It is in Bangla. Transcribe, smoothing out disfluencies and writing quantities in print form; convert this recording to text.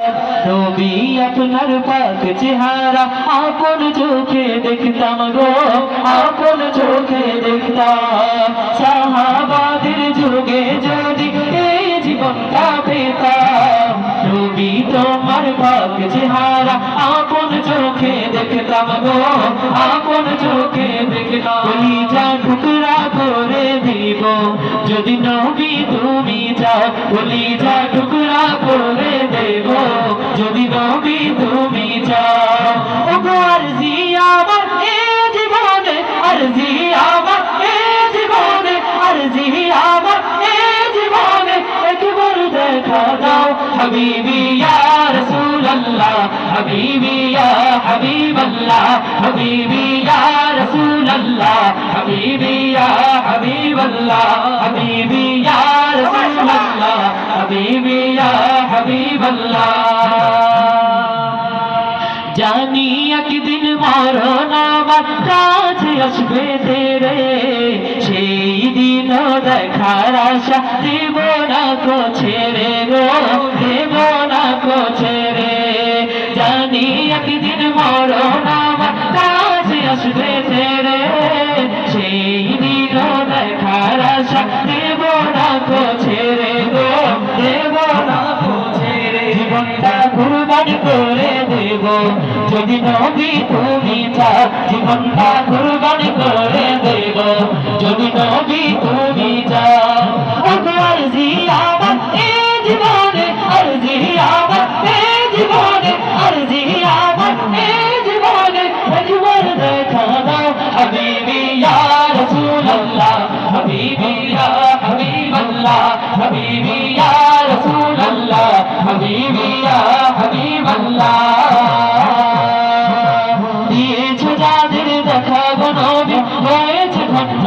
নবী আপনার পাক চেহারা আপন চোখে দেখতাম গো, আপন চোখে দেখতাম। সাহাবাদের যুগে যদি এই জীবনটা পেতাম, নবী তোমার পাক চেহারা আপন চোখে দেখতাম গো, আপন চোখে দেখতাম। কলিজা টুকরা করে দিব যদি নবী তুমি চাও, কলিজা টুকরা করে দেব যদি নবী তুমি চাও। ওগো আরজি আমার এ জীবনে, আরজি আমার এ জীবনে, আরজি আমার এ জীবনে একবার দেখা দাও। হাবিবি ইয়া রাসূলুল্লাহ, হাবিবি ইয়া হাবিবাল্লাহ, হাবিবি ইয়া রাসূলুল্লাহ, হাবিবি ইয়া হাবিবাল্লাহ, হাবিবি ইয়া রাসূলুল্লাহ, হাবিবি ইয়া হাবিবাল্লাহ। জানি একদিন মরণ আমার কাছে আসবে তেরে, সেই দিন দেখার আশা দেব না কো ছেড়ে গো, দেব না কো ছেড়ে। জানি একদিন মরণ আমার কাছে আসবে তেরে, সেই দিন দেখার আশা দেব না কো ছেড়ে গো, দেব না কো ছেড়ে। জীবনটা কুরবানি করে দেব যদি নবী তুমি চাও, জীবনটা কুরবানি করে দেব যদি নবী তুমি চাও। ওগো আরজি আমার এ জীবনে, আরজি আমার এ জীবনে, আরজি আমার এ জীবনে একবার দেখা দাও। হাবিবি ইয়া রাসূলুল্লাহ, হাবিবি ইয়া হাবিবাল্লাহ, হাবিবি ইয়া রাসূলুল্লাহ, হাবিবি ইয়া হাবিবাল্লাহ। দিয়েছে যাদের দেখা গো নবী হয়েছে ধন্য।